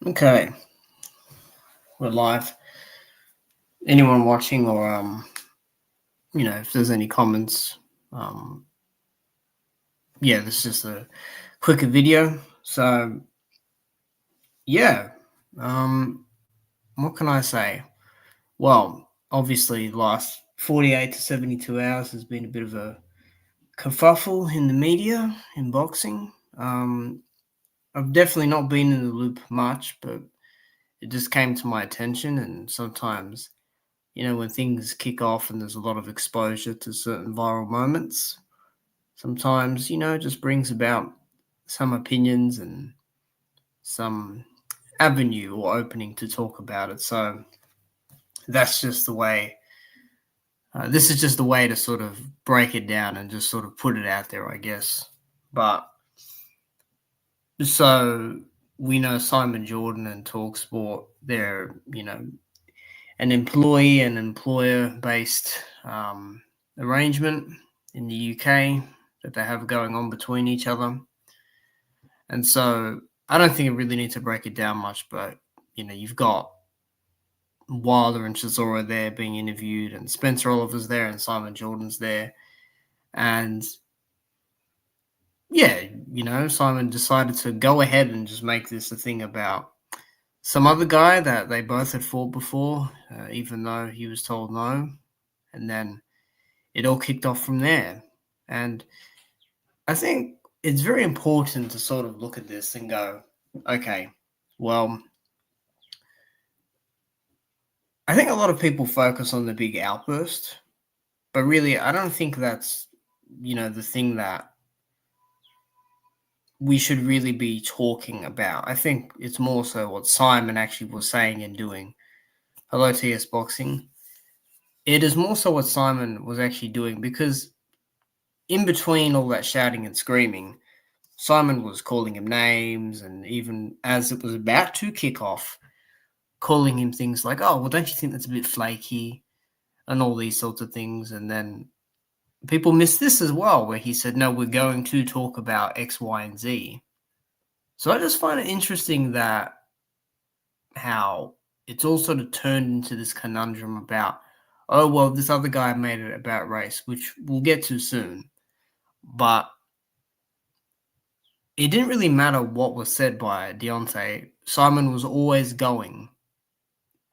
Okay, we're live. Anyone watching or if there's any comments, this is just a quicker video. So yeah, what can I say? Well, obviously, the last 48 to 72 hours has been a bit of a kerfuffle in the media in boxing. I've definitely not been in the loop much, but it just came to my attention, and sometimes when things kick off and there's a lot of exposure to certain viral moments, sometimes, it just brings about some opinions and some avenue or opening to talk about it. So that's just the way. This is just the way to sort of break it down and just sort of put it out there, I guess. But so we know Simon Jordan and Talksport, they're, an employee and employer based arrangement in the UK that they have going on between each other. And so I don't think I really need to break it down much, but you've got Wilder and Chisora there being interviewed, and Spencer Oliver's there, and Simon Jordan's there. And Simon decided to go ahead and just make this a thing about some other guy that they both had fought before, even though he was told no. And then it all kicked off from there. And I think it's very important to sort of look at this and go, okay, well, I think a lot of people focus on the big outburst, but really, I don't think that's, the thing that we should really be talking about. I think it's more so what Simon actually was saying and doing. Hello, TS Boxing. It is more so what Simon was actually doing, because in between all that shouting and screaming, Simon was calling him names, and even as it was about to kick off, calling him things like, oh, well, don't you think that's a bit flaky, and all these sorts of things. And then people missed this as well, where he said, no, we're going to talk about X, Y, and Z. So I just find it interesting that how it's all sort of turned into this conundrum about, oh, well, this other guy made it about race, which we'll get to soon. But it didn't really matter what was said by Deontay. Simon was always going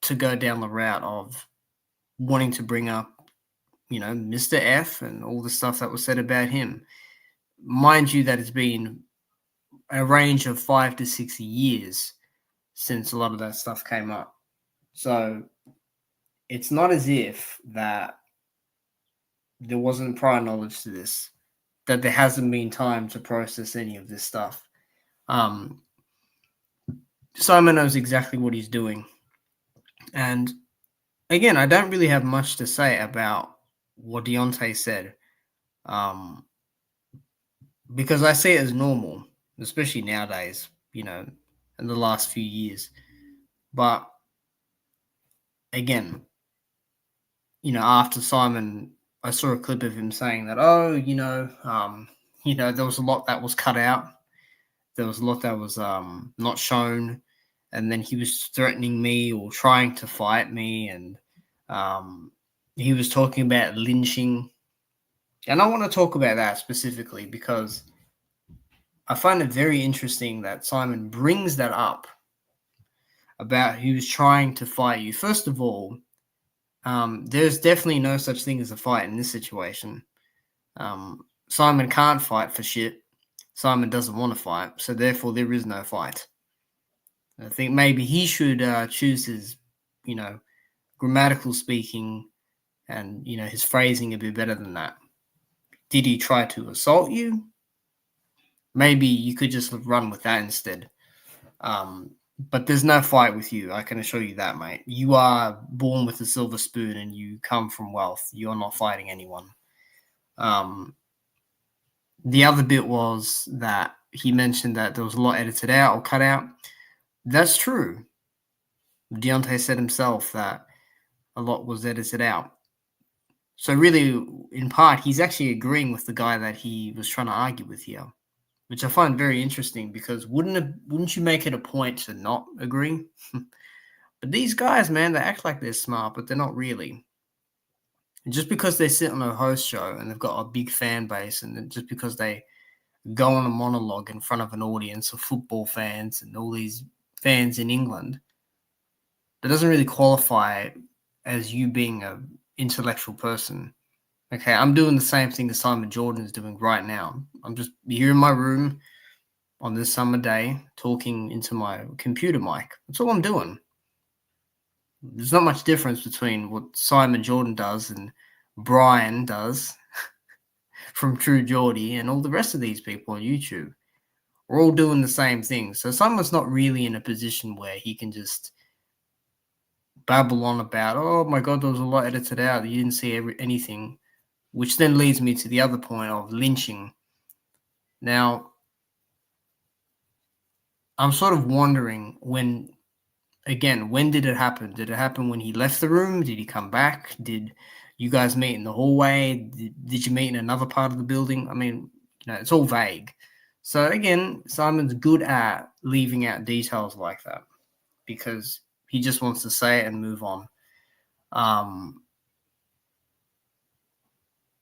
to go down the route of wanting to bring up, Mr. F and all the stuff that was said about him. Mind you, that it's been a range of 5 to 6 years since a lot of that stuff came up. So it's not as if that there wasn't prior knowledge to this, that there hasn't been time to process any of this stuff. Simon knows exactly what he's doing. And again, I don't really have much to say about what Deontay said, because I see it as normal, especially nowadays, in the last few years. But again, after Simon, I saw a clip of him saying that, there was a lot that was cut out. There was a lot that was not shown. And then he was threatening me or trying to fight me. And he was talking about lynching. And I want to talk about that specifically because I find it very interesting that Simon brings that up about he was trying to fight you. First of all, there's definitely no such thing as a fight in this situation. Simon can't fight for shit. Simon doesn't want to fight, so therefore there is no fight. I think maybe he should choose his, grammatical speaking and, his phrasing a bit better than that. Did he try to assault you? Maybe you could just run with that instead. But there's no fight with you. I can assure you that, mate. You are born with a silver spoon and you come from wealth. You're not fighting anyone. The other bit was that he mentioned that there was a lot edited out or cut out. That's true. Deontay said himself that a lot was edited out. So really, in part, he's actually agreeing with the guy that he was trying to argue with here. which I find very interesting because wouldn't you make it a point to not agree? But these guys, man, they act like they're smart, but they're not really. And just because they sit on a host show and they've got a big fan base, and just because they go on a monologue in front of an audience of football fans and all these fans in England, that doesn't really qualify as you being an intellectual person. Okay, I'm doing the same thing that Simon Jordan is doing right now. I'm just here in my room on this summer day talking into my computer mic. That's all I'm doing. There's not much difference between what Simon Jordan does and Brian does from True Geordie and all the rest of these people on YouTube. We're all doing the same thing. So Simon's not really in a position where he can just babble on about, oh my God, there was a lot edited out. You didn't see anything, which then leads me to the other point of lynching. Now, I'm sort of wondering when did it happen? Did it happen when he left the room? Did he come back? Did you guys meet in the hallway? Did you meet in another part of the building? I mean, it's all vague. So again, Simon's good at leaving out details like that because he just wants to say it and move on.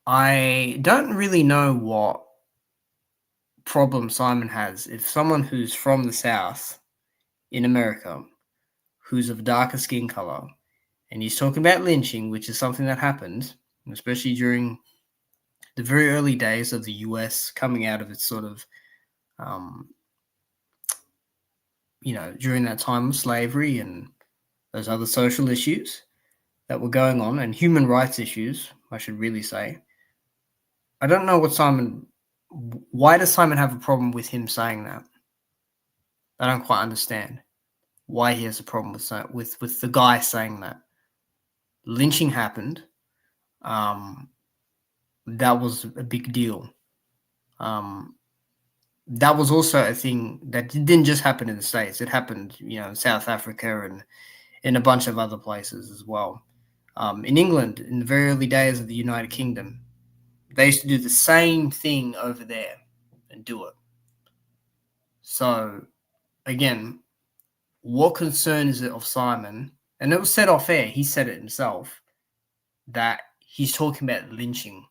I don't really know what problem Simon has. If someone who's from the South in America, who's of darker skin color, and he's talking about lynching, which is something that happened, especially during the very early days of the US coming out of its sort of, during that time of slavery and those other social issues that were going on, and human rights issues, I should really say. I don't know why does Simon have a problem with him saying that? I don't quite understand why he has a problem with the guy saying that. Lynching happened. That was a big deal. That was also a thing that didn't just happen in the States. It happened, in South Africa and in a bunch of other places as well. In England, in the very early days of the United Kingdom, they used to do the same thing over there and do it. So, again, what concern is it of Simon? And it was said off air, he said it himself, that he's talking about lynching.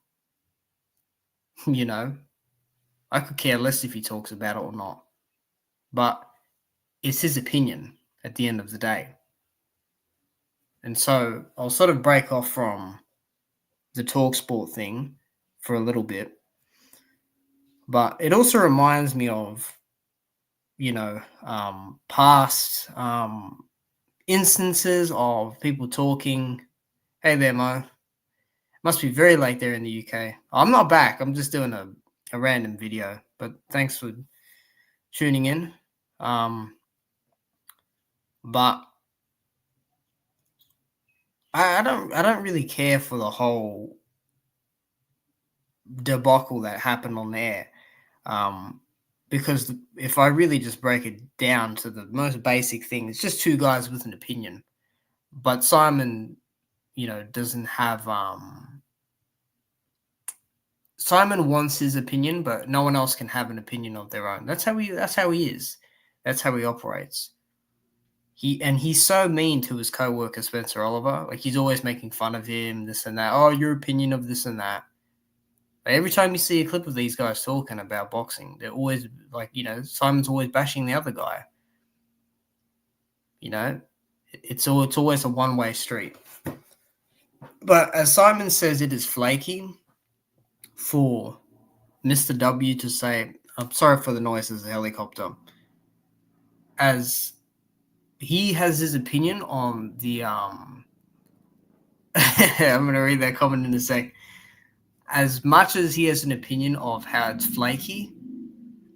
I could care less if he talks about it or not. But it's his opinion at the end of the day. And so I'll sort of break off from the TalkSport thing for a little bit. But it also reminds me of, past instances of people talking. Hey there, Mo. Must be very late there in the UK. I'm not back. I'm just doing a random video. But thanks for tuning in. But I don't really care for the whole debacle that happened on there. Because if I really just break it down to the most basic thing, it's just two guys with an opinion. But Simon, doesn't have Simon wants his opinion, but no one else can have an opinion of their own. That's how he is. That's how he operates. He's so mean to his co-worker Spencer Oliver. Like, he's always making fun of him, this and that. Oh, your opinion of this and that. But every time you see a clip of these guys talking about boxing, they're always like, Simon's always bashing the other guy. It's always a one-way street. But as Simon says, it is flaky for Mr. W to say, I'm sorry for the noise, there's a helicopter, as he has his opinion on the I'm going to read that comment in a sec. As much as he has an opinion of how it's flaky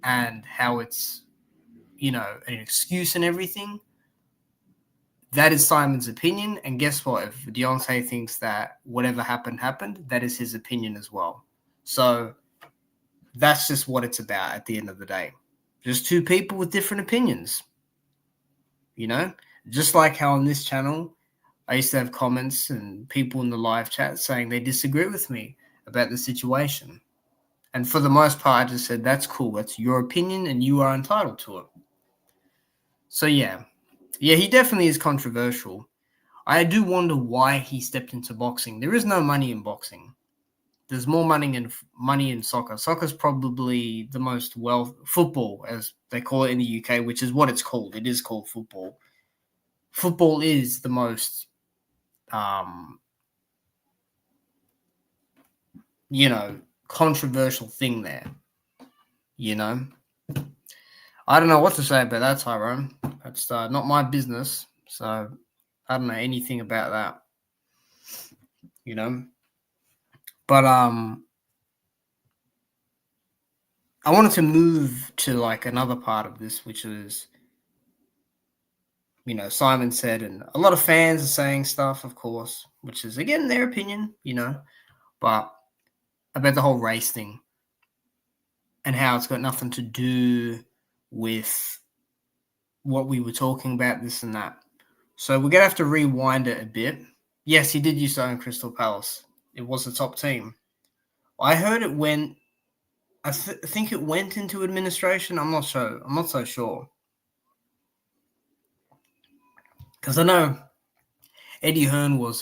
and how it's, an excuse and everything, that is Simon's opinion. And guess what? If Deontay thinks that whatever happened, that is his opinion as well. So that's just what it's about at the end of the day. Just two people with different opinions. Just like how on this channel, I used to have comments and people in the live chat saying they disagree with me about the situation. And for the most part, I just said, that's cool. That's your opinion and you are entitled to it. So, yeah. Yeah, he definitely is controversial. I do wonder why he stepped into boxing. There is no money in boxing. There's more money in soccer. Soccer's probably the most football, as they call it in the UK, which is what it's called. It is called football. Football is the most, controversial thing there. I don't know what to say about that, Tyrone. That's not my business, so I don't know anything about that. But I wanted to move to like another part of this, which is, Simon said, and a lot of fans are saying stuff, of course, which is again their opinion, but about the whole race thing and how it's got nothing to do with what we were talking about, this and that. So we're gonna have to rewind it a bit. Yes, he did used to own Crystal Palace. It was the top team. I heard it went. I think it went into administration. I'm not sure. I'm not so sure. Because I know Eddie Hearn was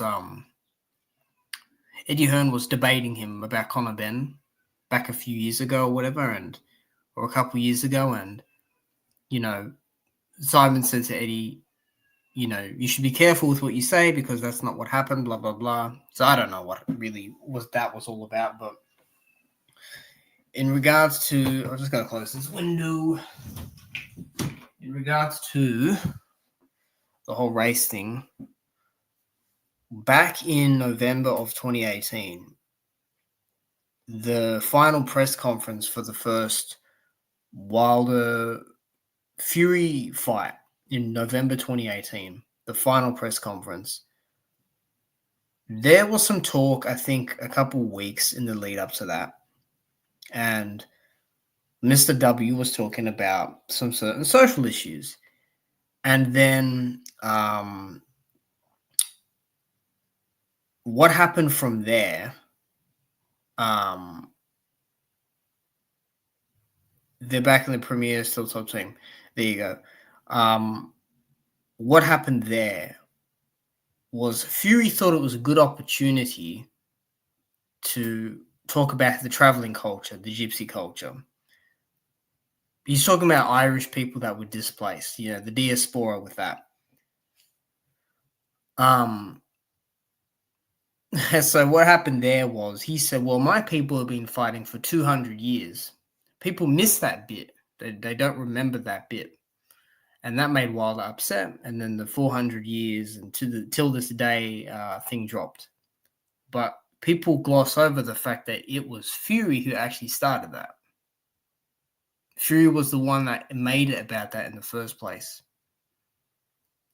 debating him about Conor Benn back a few years ago or whatever, or a couple of years ago, and Simon said to Eddie, you should be careful with what you say because that's not what happened, blah blah blah. So I don't know what really was all about, but in regards to, I'm just gonna close this window. In regards to the whole race thing, back in November of 2018, the final press conference for the first Wilder Fury fight in November 2018, the final press conference, there was some talk, I think, a couple of weeks in the lead up to that. And Mr. W was talking about some certain social issues. And then what happened from there, they're back in the Premier, still top team. There you go. What happened there was Fury thought it was a good opportunity to talk about the traveling culture, the gypsy culture. He's talking about Irish people that were displaced, the diaspora with that. So what happened there was he said, well, my people have been fighting for 200 years. People miss that bit. They don't remember that bit. And that made Wilder upset. And then the 400 years and till this day thing dropped. But people gloss over the fact that it was Fury who actually started that. Fury was the one that made it about that in the first place.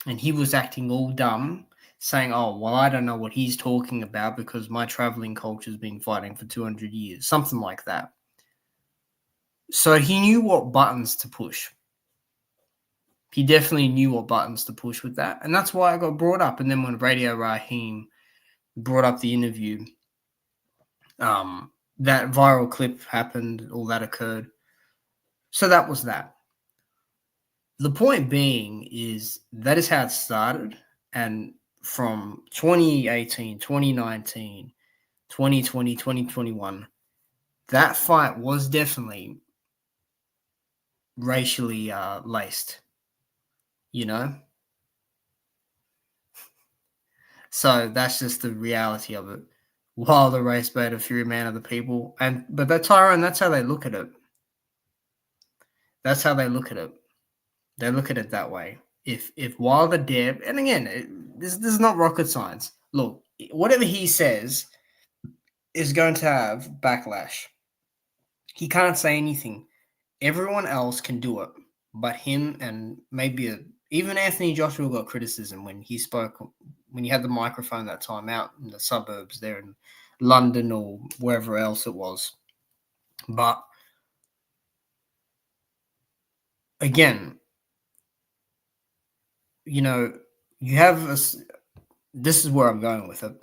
And he was acting all dumb, saying, oh, well, I don't know what he's talking about because my traveling culture's been fighting for 200 years. Something like that. So he knew what buttons to push. He definitely knew what buttons to push with that. And that's why I got brought up. And then when Radio Raheem brought up the interview, that viral clip happened, all that occurred. So that was that. The point being is that is how it started. And from 2018, 2019, 2020, 2021, that fight was definitely racially laced, So that's just the reality of it. While the race bait a Fury man of the people, but that Tyrone, that's how they look at it. That's how they look at it. They look at it that way. If Wilder dare, and again, this is not rocket science. Look, whatever he says is going to have backlash. He can't say anything. Everyone else can do it, but him and maybe even Anthony Joshua got criticism when he spoke, when he had the microphone that time out in the suburbs there in London or wherever else it was. But again, you have this is where I'm going with it.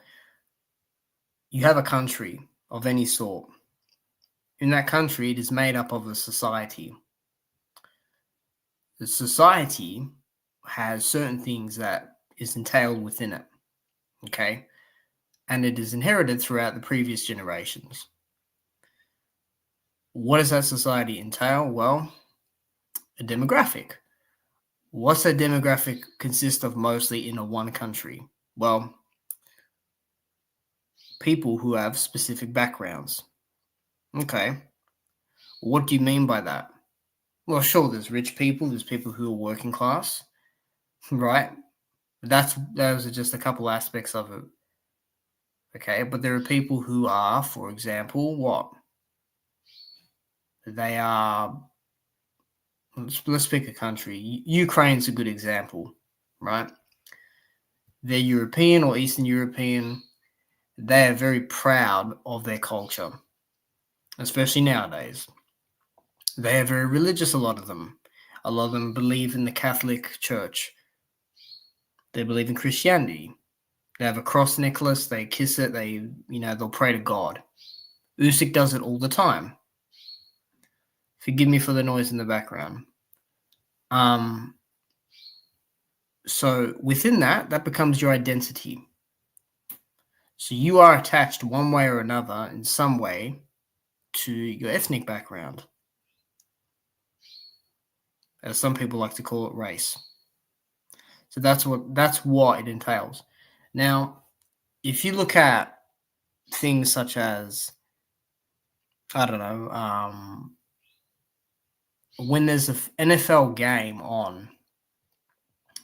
You have a country of any sort in that country, it is made up of a society. The society has certain things that is entailed within it, okay? And it is inherited throughout the previous generations. What does that society entail? Well, a demographic. What's that demographic consist of mostly in a one country? Well, people who have specific backgrounds. Okay. What do you mean by that? Well, sure, there's rich people, there's people who are working class, right? Those are just a couple aspects of it. Okay, but there are people who are, for example, what? They are, let's pick a country. Ukraine's a good example, right? They're European or Eastern European. They are very proud of their culture, especially nowadays. They are very religious, a lot of them. A lot of them believe in the Catholic Church. They believe in Christianity. They have a cross necklace, they kiss it, they'll pray to God. Usyk does it all the time. Forgive me for the noise in the background. So within that becomes your identity. So you are attached one way or another in some way to your ethnic background. As some people like to call it, race. So that's what it entails. Now, if you look at things such as, I don't know, when there's an NFL game on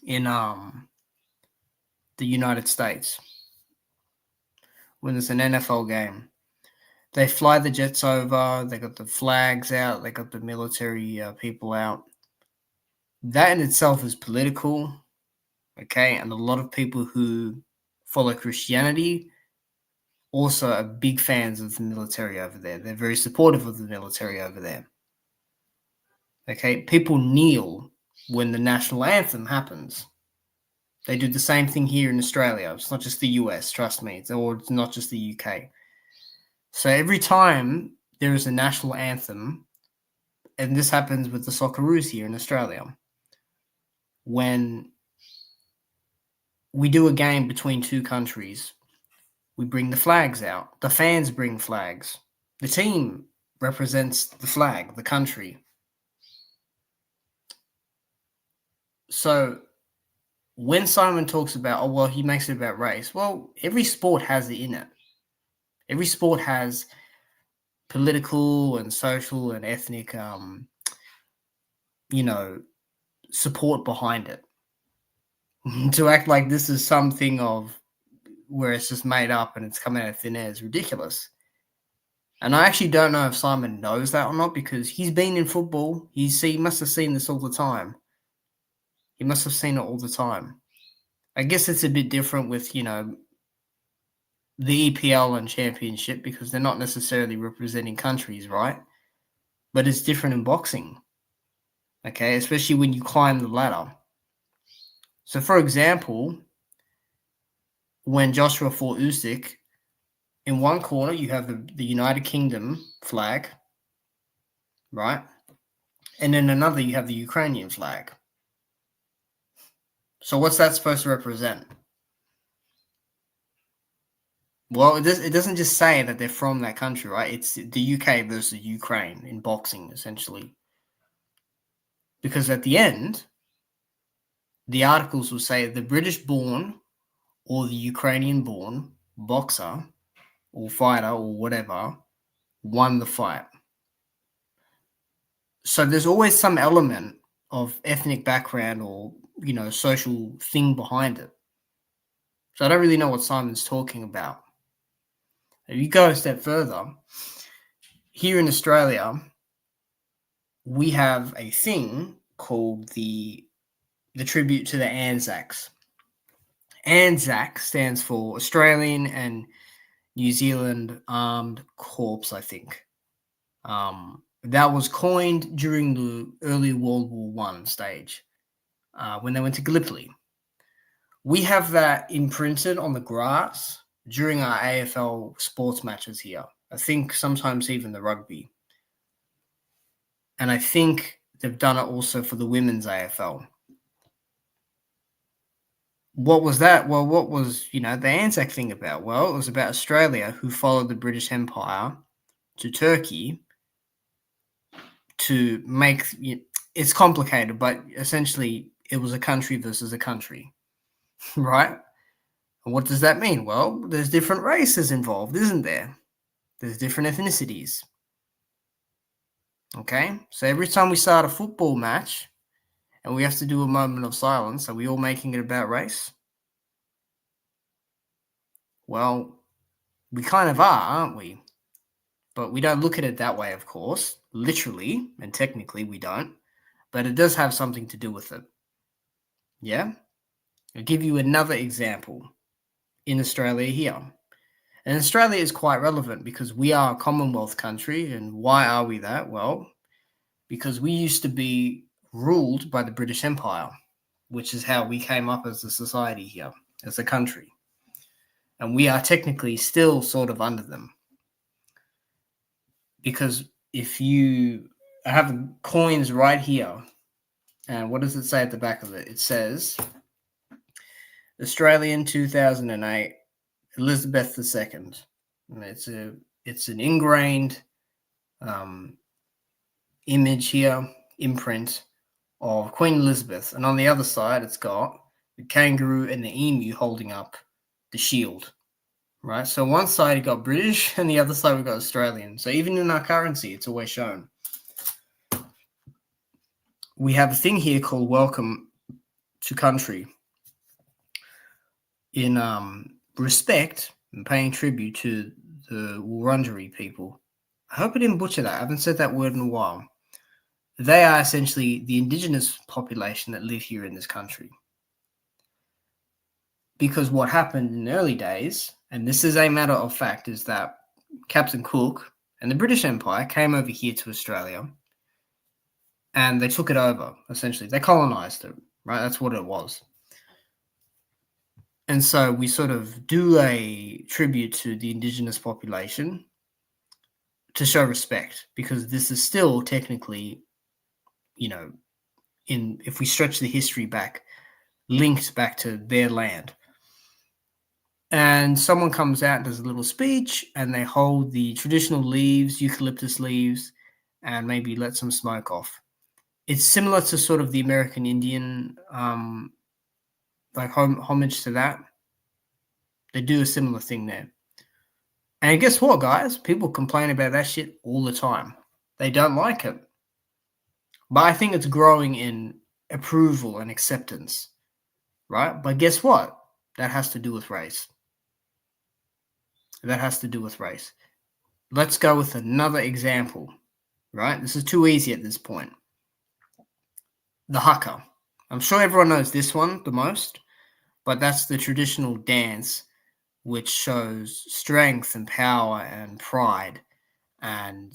in the United States, when there's an NFL game, they fly the jets over, they got the flags out, they got the military people out. That in itself is political, okay? And a lot of people who follow Christianity also are big fans of the military over there. They're very supportive of the military over there. Okay, people kneel when the national anthem happens. They do the same thing here in Australia. It's not just the US, trust me, or it's not just the UK. So every time there is a national anthem, and this happens with the Socceroos here in Australia, when we do a game between two countries, we bring the flags out. The fans bring flags. The team represents the flag, the country. So when Simon talks about, he makes it about race. Well, every sport has it in it. Every sport has political and social and ethnic, support behind it. To act like this is something of where it's just made up and it's coming out of thin air is ridiculous. And I actually don't know if Simon knows that or not, because he's been in football. He must have seen this all the time. He must have seen it all the time. I guess it's a bit different with, the EPL and Championship, because they're not necessarily representing countries, right? But it's different in boxing, okay? Especially when you climb the ladder. So, for example, when Joshua fought Usyk, in one corner you have the United Kingdom flag, right? And in another you have the Ukrainian flag. So what's that supposed to represent? Well, it doesn't just say that they're from that country, right? It's the UK versus Ukraine in boxing, essentially. Because at the end, the articles will say the British-born or the Ukrainian-born boxer or fighter or whatever won the fight. So there's always some element of ethnic background or, social thing behind it. So I don't really know what Simon's talking about. If you go a step further, here in Australia, we have a thing called the tribute to the Anzacs. ANZAC stands for Australian and New Zealand Armed Corps, I think. That was coined during the early World War I stage, when they went to Gallipoli. We have that imprinted on the grass during our AFL sports matches here. I think sometimes even the rugby. And I think they've done it also for the women's AFL. What was that? Well, what was, the Anzac thing about? Well, it was about Australia, who followed the British Empire to Turkey to make, it's complicated, but essentially it was a country versus a country, right? And what does that mean? Well, there's different races involved, isn't there? There's different ethnicities. Okay, so every time we start a football match and we have to do a moment of silence, are we all making it about race? Well, we kind of are, aren't we? But we don't look at it that way, of course. Literally and technically we don't. But it does have something to do with it. Yeah? I'll give you another example in Australia here. And Australia is quite relevant because we are a Commonwealth country. And why are we that? Well, because we used to be ruled by the British Empire, which is how we came up as a society here, as a country. And we are technically still sort of under them. Because if you have coins right here, and what does it say at the back of it? It says, Australian 2008, Elizabeth II. And it's an ingrained image here, imprint of Queen Elizabeth. And on the other side, it's got the kangaroo and the emu holding up the shield, right? So one side you got British and the other side we got Australian. So even in our currency, it's always shown. We have a thing here called Welcome to Country in respect and paying tribute to the Wurundjeri people. I hope I didn't butcher that. I haven't said that word in a while. They are essentially the indigenous population that live here in this country. Because what happened in the early days, and this is a matter of fact, is that Captain Cook and the British Empire came over here to Australia and they took it over, essentially. They colonized it, right? That's what it was. And so we sort of do a tribute to the indigenous population to show respect, because this is still technically, if we stretch the history back, linked back to their land. And someone comes out and does a little speech and they hold the traditional leaves, eucalyptus leaves, and maybe let some smoke off. It's similar to sort of the American Indian, homage to that. They do a similar thing there. And guess what, guys? People complain about that shit all the time. They don't like it. But I think it's growing in approval and acceptance, right? But guess what? That has to do with race. Let's go with another example, right? This is too easy at this point. The haka. I'm sure everyone knows this one the most, but that's the traditional dance which shows strength and power and pride and,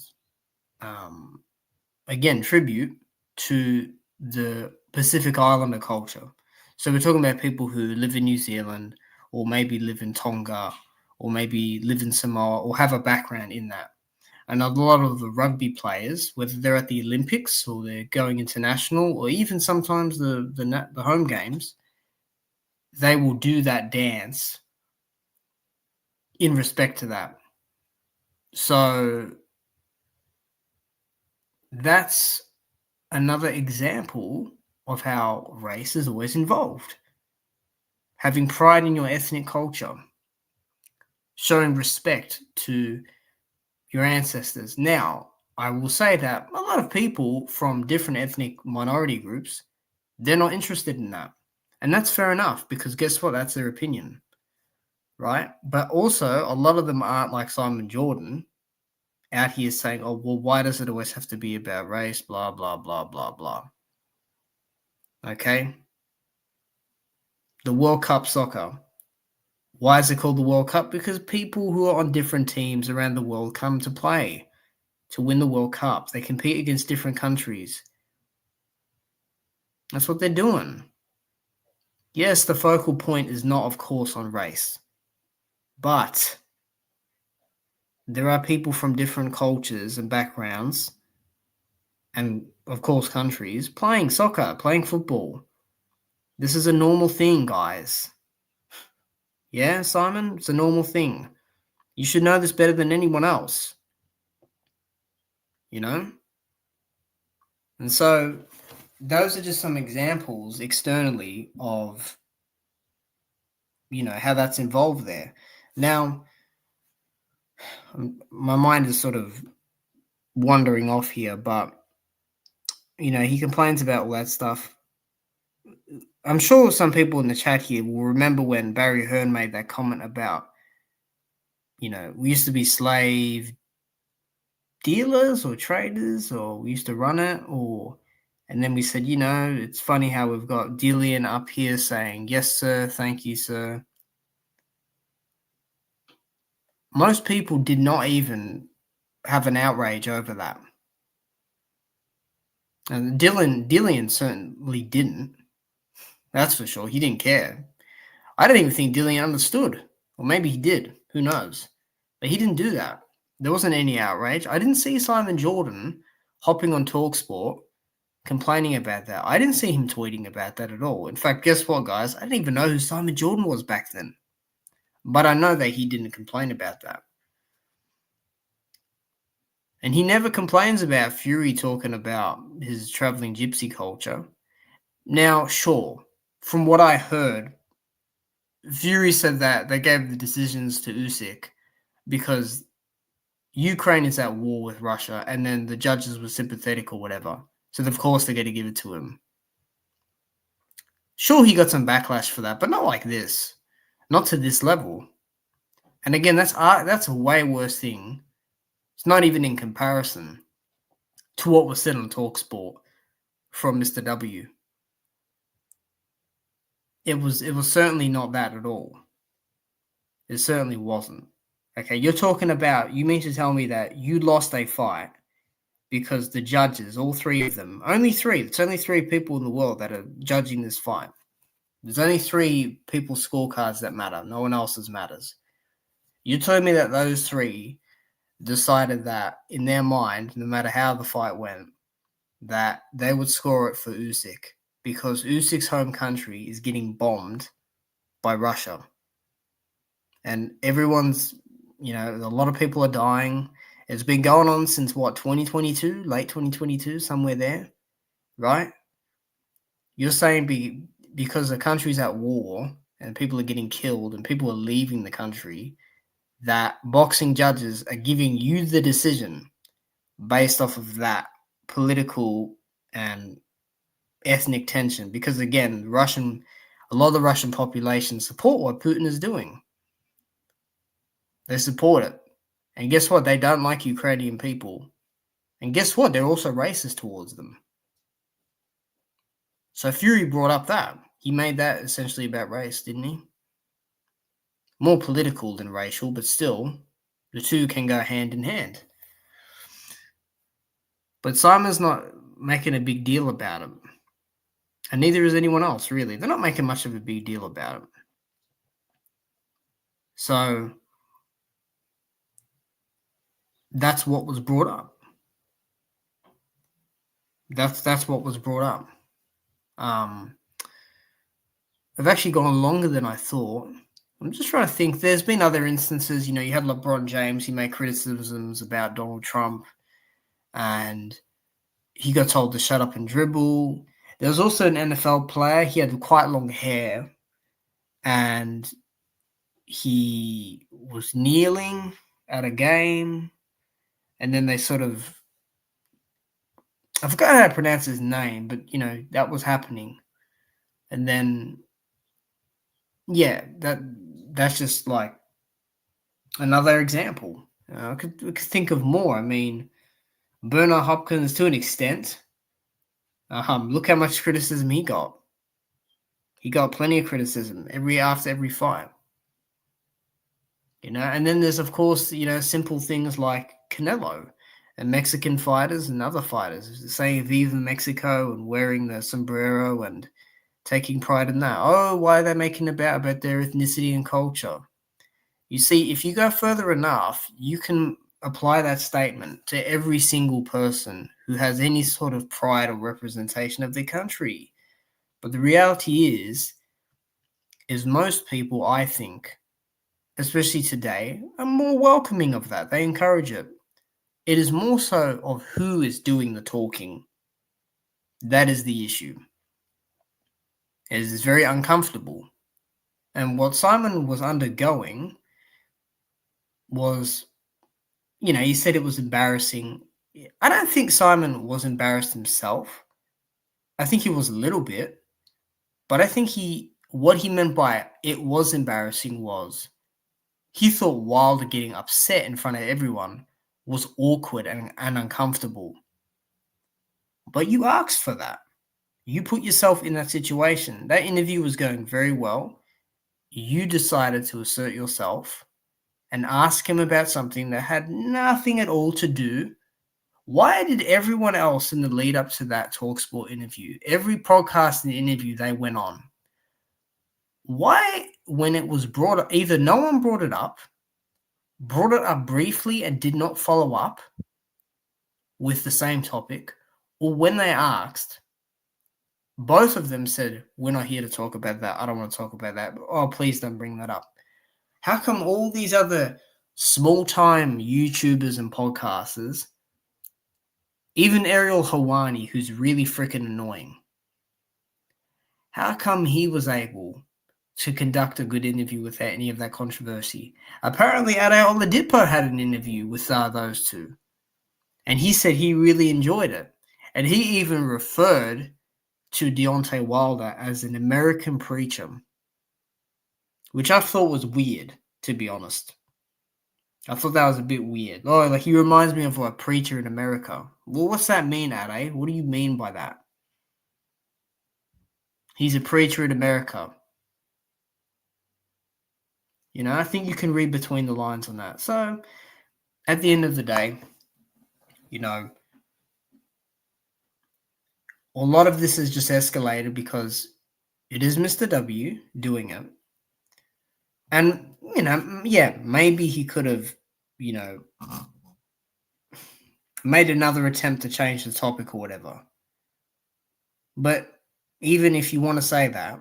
again, tribute to the Pacific Islander culture. So we're talking about people who live in New Zealand or maybe live in Tonga or maybe live in Samoa or have a background in that. And a lot of the rugby players, whether they're at the Olympics or they're going international or even sometimes the home games, they will do that dance in respect to that. So that's another example of how race is always involved. Having pride in your ethnic culture, showing respect to your ancestors. Now, I will say that a lot of people from different ethnic minority groups, they're not interested in that. And that's fair enough, because guess what? That's their opinion, right? But also, a lot of them aren't like Simon Jordan out here saying, oh, well, why does it always have to be about race? Blah, blah, blah, blah, blah. Okay? The World Cup soccer. Why is it called the World Cup? Because people who are on different teams around the world come to play to win the World Cup. They compete against different countries. That's what they're doing. Yes, the focal point is not, of course, on race. But there are people from different cultures and backgrounds and, of course, countries playing soccer, playing football. This is a normal thing, guys. Yeah, Simon? It's a normal thing. You should know this better than anyone else. You know? And so those are just some examples externally of, how that's involved there. Now, my mind is sort of wandering off here, but, he complains about all that stuff. I'm sure some people in the chat here will remember when Barry Hearn made that comment about, we used to be slave dealers or traders, or we used to run it, and then we said, it's funny how we've got Dillian up here saying, yes, sir, thank you, sir. Most people did not even have an outrage over that. And Dillian certainly didn't. That's for sure. He didn't care. I don't even think Dillian understood. Or maybe he did. Who knows? But he didn't do that. There wasn't any outrage. I didn't see Simon Jordan hopping on TalkSport complaining about that. I didn't see him tweeting about that at all. In fact, guess what, guys? I didn't even know who Simon Jordan was back then. But I know that he didn't complain about that. And he never complains about Fury talking about his traveling gypsy culture. Now, sure, from what I heard, Fury said that they gave the decisions to Usyk because Ukraine is at war with Russia, and then the judges were sympathetic or whatever. So, of course, they're going to give it to him. Sure, he got some backlash for that, but not like this. Not to this level. And again, that's a way worse thing. It's not even in comparison to what was said on TalkSport from Mr. W. It was certainly not that at all. It certainly wasn't. Okay, you're talking about, you mean to tell me that you lost a fight because the judges, all three of them, only three, it's only three people in the world that are judging this fight. There's only three people's scorecards that matter. No one else's matters. You told me that those three decided that in their mind, no matter how the fight went, that they would score it for Usyk because Usyk's home country is getting bombed by Russia. And everyone's, a lot of people are dying. It's been going on since, 2022, late 2022, somewhere there, right? You're saying because the country's at war and people are getting killed and people are leaving the country, that boxing judges are giving you the decision based off of that political and ethnic tension. Because again, a lot of the Russian population support what Putin is doing. They support it. And guess what? They don't like Ukrainian people. And guess what? They're also racist towards them. So Fury brought up that. He made that essentially about race, didn't he? More political than racial, but still, the two can go hand in hand. But Simon's not making a big deal about it. And neither is anyone else, really. They're not making much of a big deal about it. So that's what was brought up. That's what was brought up. I've actually gone longer than I thought. I'm just trying to think. There's been other instances. You had LeBron James. He made criticisms about Donald Trump, and he got told to shut up and dribble. There was also an NFL player. He had quite long hair, and he was kneeling at a game, and then they sort of, I forgot how to pronounce his name, but, that was happening. And then, yeah, that's just like another example. We could think of more. I mean, Bernard Hopkins, to an extent, look how much criticism he got. He got plenty of criticism after every fight. And then there's, of course, simple things like Canelo and Mexican fighters and other fighters saying Viva Mexico and wearing the sombrero and taking pride in that. Oh, why are they making about their ethnicity and culture? You see, if you go further enough, you can apply that statement to every single person who has any sort of pride or representation of their country. But the reality is most people, I think, especially today, are more welcoming of that. They encourage it. It is more so of who is doing the talking. That is the issue. It is very uncomfortable. And what Simon was undergoing was, he said it was embarrassing. I don't think Simon was embarrassed himself. I think he was a little bit. But I think what he meant by it was embarrassing was he thought Wilder getting upset in front of everyone was awkward and uncomfortable. But you asked for that. You put yourself in that situation. That interview was going very well. You decided to assert yourself and ask him about something that had nothing at all to do. Why did everyone else in the lead up to that TalkSport interview, every podcast and interview they went on, why, when it was brought up, either no one brought it up briefly and did not follow up with the same topic, or when they asked, both of them said, we're not here to talk about that. I don't want to talk about that. Oh, please don't bring that up. How come all these other small-time YouTubers and podcasters, even Ariel Hawani, who's really freaking annoying, how come he was able to conduct a good interview without any of that controversy? Apparently, Ade Oladipo had an interview with those two, and he said he really enjoyed it. And he even referred to Deontay Wilder as an American preacher, which I thought was weird, to be honest. I thought that was a bit weird. Oh, like he reminds me of a preacher in America. Well, what's that mean, Ade? What do you mean by that? He's a preacher in America. I think you can read between the lines on that. So, at the end of the day, a lot of this has just escalated because it is Mr. W doing it. And, maybe he could have, made another attempt to change the topic or whatever. But even if you want to say that,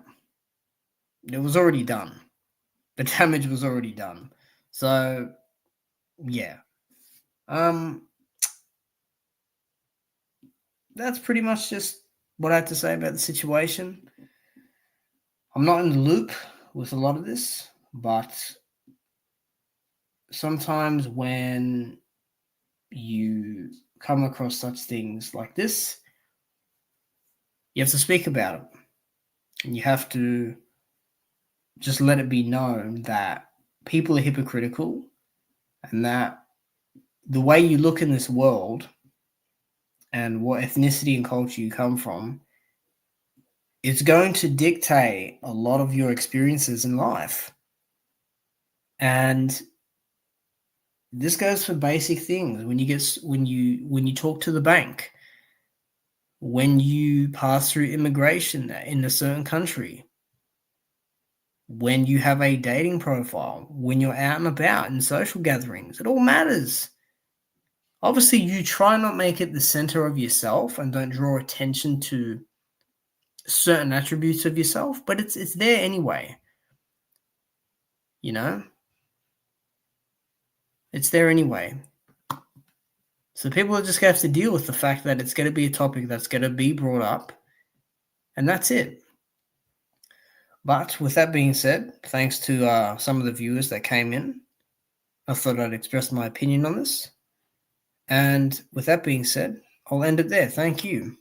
it was already done. The damage was already done. So, yeah. That's pretty much just what I had to say about the situation. I'm not in the loop with a lot of this, but sometimes when you come across such things like this, you have to speak about it. And you have to just let it be known that people are hypocritical and that the way you look in this world and what ethnicity and culture you come from, it's going to dictate a lot of your experiences in life. And this goes for basic things. When you talk to the bank, when you pass through immigration in a certain country, when you have a dating profile, when you're out and about in social gatherings, it all matters. Obviously, you try not make it the center of yourself and don't draw attention to certain attributes of yourself, but it's there anyway. It's there anyway. So people are just going to have to deal with the fact that it's going to be a topic that's going to be brought up, and that's it. But with that being said, thanks to some of the viewers that came in, I thought I'd express my opinion on this. And with that being said, I'll end it there. Thank you.